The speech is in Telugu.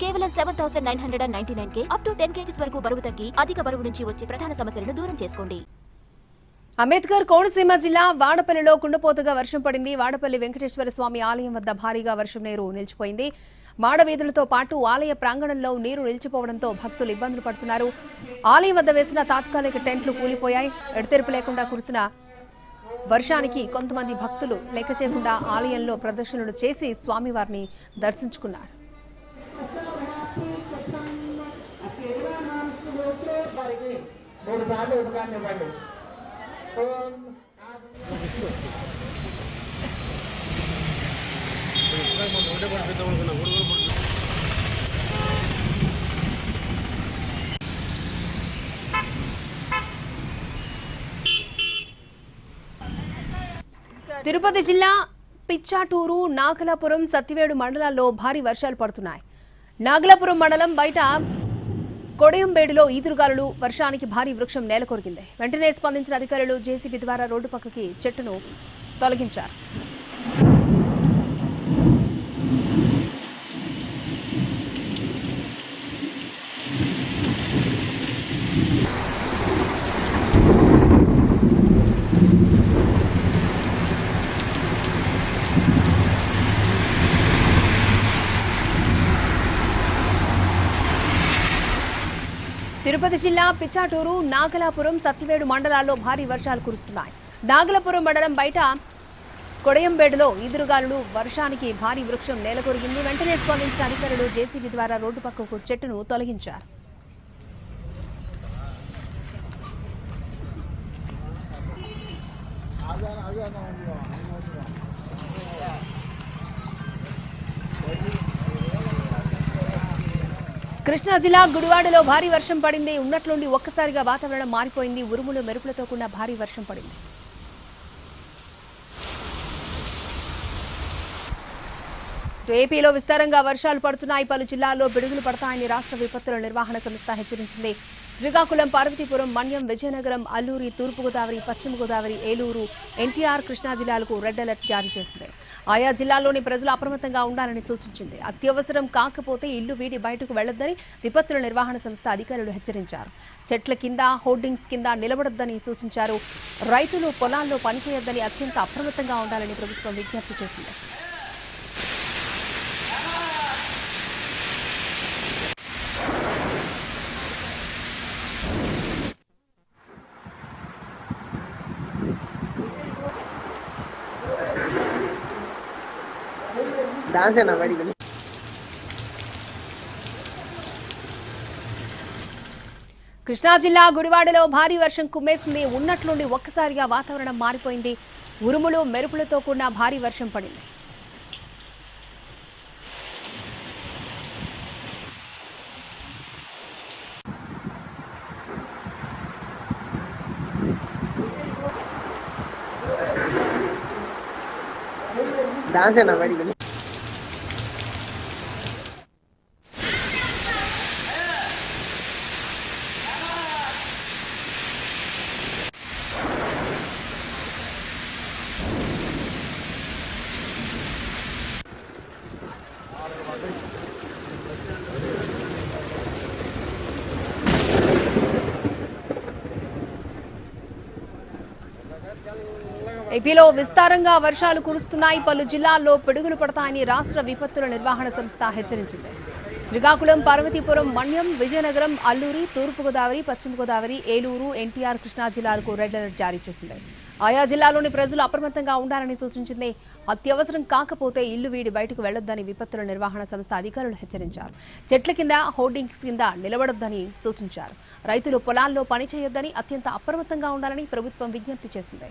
కేవలం 7999K అప్ టు 10 kgs వరకు బరువు తగ్గి అధిక బరువు నుంచి వచ్చే ప్రధాన సమస్యలను దూరం చేసుకోండి. అంబేద్కర్ కోనసీమ జిల్లా వాడపల్లిలో కుండపోతగా వర్షం పడింది. వాడపల్లి వెంకటేశ్వర స్వామి ఆలయం వద్ద భారీగా వర్షం నీరు నిలిచిపోయింది. మాడవీధులతో పాటు ఆలయ ప్రాంగణంలో నీరు నిలిచిపోవడంతో భక్తులు ఇబ్బందులు పడుతున్నారు. ఆలయం వద్ద వేసిన తాత్కాలిక టెంట్లు కూలిపోయాయి. ఎడతెరిపి లేకుండా కురిసిన వర్షానికి కొంతమంది భక్తులు లెక్క చేయకుండా ఆలయంలో ప్రదర్శనలు చేసి స్వామివారిని దర్శించుకున్నారు. తిరుపతి జిల్లా పిచ్చాటూరు, నాగలాపురం, సత్తివేడు మండలాల్లో భారీ వర్షాలు పడుతున్నాయి. నాగలాపురం మండలం బయట కొడయంబేడులో ఈదురుగాలులు వర్షానికి భారీ వృక్షం నేలకొరిగింది. వెంటనే స్పందించిన అధికారులు జేసీబీ ద్వారా రోడ్డు పక్కకి చెట్టును తొలగించారు. తిరుపతి జిల్లా పిచ్చాటూరు, నాగలాపురం, సత్తివేడు మండలాల్లో భారీ వర్షాలు కురుస్తున్నాయి. నాగలాపురం మండలం బయట కొడయంబేడులో ఈదురుగాలులు వర్షానికి భారీ వృక్షం నేలకొరిగింది. వెంటనే స్పందించిన అధికారులు జేసీబీ ద్వారా రోడ్డు పక్కకు చెట్టును తొలగించారు. కృష్ణా జిల్లా గుడివాడలో భారీ వర్షం పడింది. ఉన్నట్లుండి ఒక్కసారిగా వాతావరణం మారిపోయింది. ఉరుములు మెరుపులతో కూడిన భారీ వర్షం పడింది. ఏపీలో విస్తారంగా వర్షాలు పడుతున్నాయి. పలు జిల్లాల్లో పిడుగులు పడతాయని రాష్ట్ర విపత్తుల నిర్వహణ సంస్థ హెచ్చరించింది. శ్రీకాకుళం, పార్వతీపురం, మన్యం, విజయనగరం, అల్లూరి, తూర్పుగోదావరి, పశ్చిమ గోదావరి, ఏలూరు, ఎన్టీఆర్, కృష్ణా జిల్లాలకు రెడ్ అలర్ట్ జారీ చేసింది. ఆయా జిల్లాల్లోని ప్రజలు అప్రమత్తంగా ఉండాలని సూచించింది. అత్యవసరం కాకపోతే ఇల్లు వీడి బయటకు వెళ్లొద్దని విపత్తుల నిర్వహణ సంస్థ అధికారులు హెచ్చరించారు. చెట్ల కింద, హోర్డింగ్స్ కింద నిలబడొద్దని సూచించారు. రైతులు పొలాల్లో పనిచేయొద్దని అత్యంత అప్రమత్తంగా ఉండాలని ప్రభుత్వం విజ్ఞప్తి చేసింది. కృష్ణా జిల్లా గుడివాడలో భారీ వర్షం కుమ్మేసింది. ఉన్నట్లుండి ఒక్కసారిగా వాతావరణం మారిపోయింది. ఉరుములు మెరుపులతో కూడిన భారీ వర్షం పడింది. ఏపీలో విస్తారంగా వర్షాలు కురుస్తున్నాయి. పలు జిల్లాల్లో పిడుగులు పడతాయని రాష్ట్ర విపత్తుల నిర్వహణ సంస్థ హెచ్చరించింది. శ్రీకాకుళం, పార్వతీపురం, మన్యం, విజయనగరం, అల్లూరి, తూర్పుగోదావరి, పశ్చిమ గోదావరి, ఏలూరు, ఎన్టీఆర్, కృష్ణా జిల్లాలకు రెడ్ అలర్ట్ జారీ చేసింది. ఆయా జిల్లాలోని ప్రజలు అప్రమత్తంగా ఉండాలని సూచించింది. అత్యవసరం కాకపోతే ఇల్లు వీడి బయటకు వెళ్లొద్దని విపత్తుల నిర్వహణ సంస్థ అధికారులు హెచ్చరించారు. చెట్ల కింద, హోర్డింగ్స్ కింద నిలబడొద్దని సూచించారు. రైతులు పొలాల్లో పని చేయొద్దని అత్యంత అప్రమత్తంగా ఉండాలని ప్రభుత్వం విజ్ఞప్తి చేసింది.